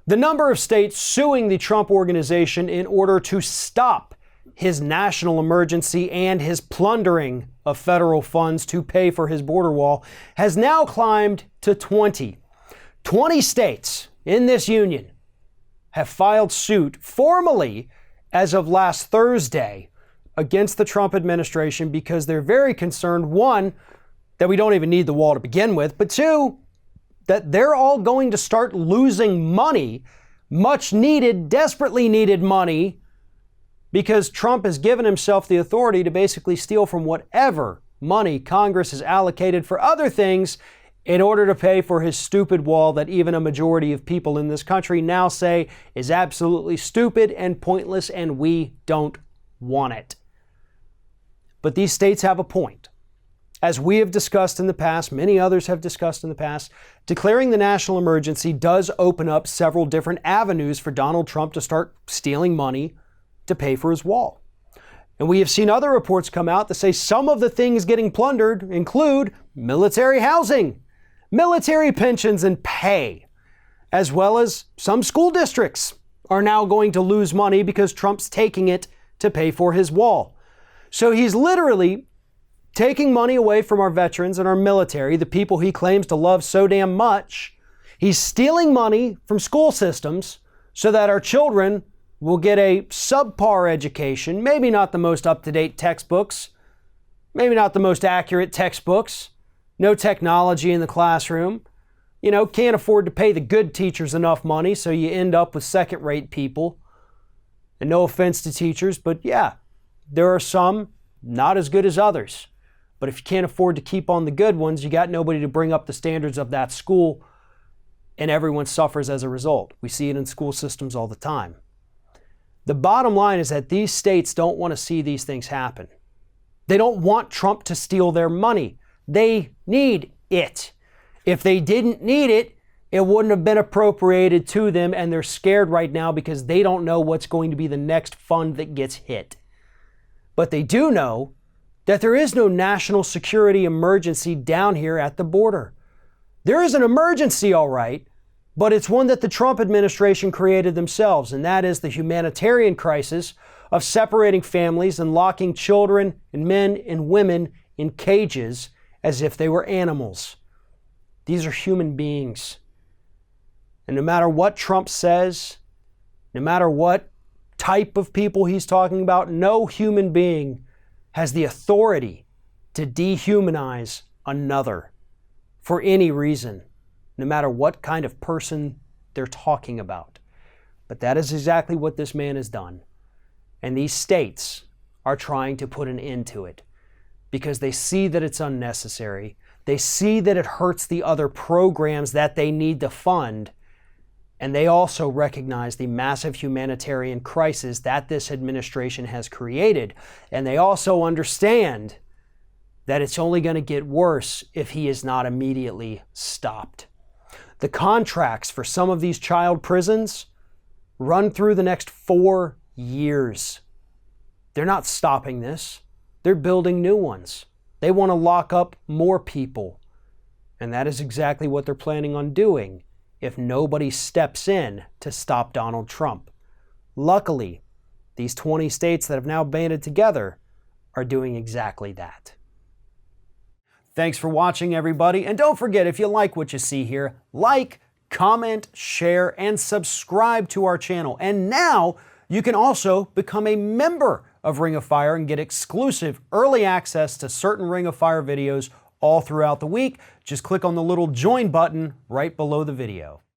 The number of states suing the Trump Organization in order to stop his national emergency and his plundering of federal funds to pay for his border wall has now climbed to 20. 20 states in this union have filed suit formally as of last Thursday against the Trump administration because they're very concerned, one, that we don't even need the wall to begin with, but two, that they're all going to start losing money, much needed, desperately needed money, because Trump has given himself the authority to basically steal from whatever money Congress has allocated for other things in order to pay for his stupid wall that even a majority of people in this country now say is absolutely stupid and pointless, and we don't want it. But these states have a point. As we have discussed in the past, many others have discussed in the past, declaring the national emergency does open up several different avenues for Donald Trump to start stealing money to pay for his wall. And we have seen other reports come out that say some of the things getting plundered include military housing, military pensions and pay, as well as some school districts are now going to lose money because Trump's taking it to pay for his wall. So he's literally taking money away from our veterans and our military, the people he claims to love so damn much. He's stealing money from school systems so that our children will get a subpar education, maybe not the most up-to-date textbooks, maybe not the most accurate textbooks, no technology in the classroom, can't afford to pay the good teachers enough money, so you end up with second-rate people. And no offense to teachers, but yeah, there are some not as good as others. But if you can't afford to keep on the good ones, you got nobody to bring up the standards of that school, and everyone suffers as a result. We see it in school systems all the time. The bottom line is that these states don't want to see these things happen. They don't want Trump to steal their money. They need it. If they didn't need it, it wouldn't have been appropriated to them, and they're scared right now because they don't know what's going to be the next fund that gets hit. But they do know that there is no national security emergency down here at the border. There is an emergency, all right, but it's one that the Trump administration created themselves, and that is the humanitarian crisis of separating families and locking children and men and women in cages as if they were animals. These are human beings. And no matter what Trump says, no matter what type of people he's talking about, no human being has the authority to dehumanize another for any reason, no matter what kind of person they're talking about. But that is exactly what this man has done. And these states are trying to put an end to it because they see that it's unnecessary. They see that it hurts the other programs that they need to fund. And they also recognize the massive humanitarian crisis that this administration has created. And they also understand that it's only going to get worse if he is not immediately stopped. The contracts for some of these child prisons run through the next 4 years. They're not stopping this. They're building new ones. They want to lock up more people. And that is exactly what they're planning on doing if nobody steps in to stop Donald Trump. Luckily, these 20 states that have now banded together are doing exactly that. Thanks for watching, everybody. And don't forget, if you like what you see here, like, comment, share, and subscribe to our channel. And now you can also become a member of Ring of Fire and get exclusive early access to certain Ring of Fire videos all throughout the week. Just click on the little join button right below the video.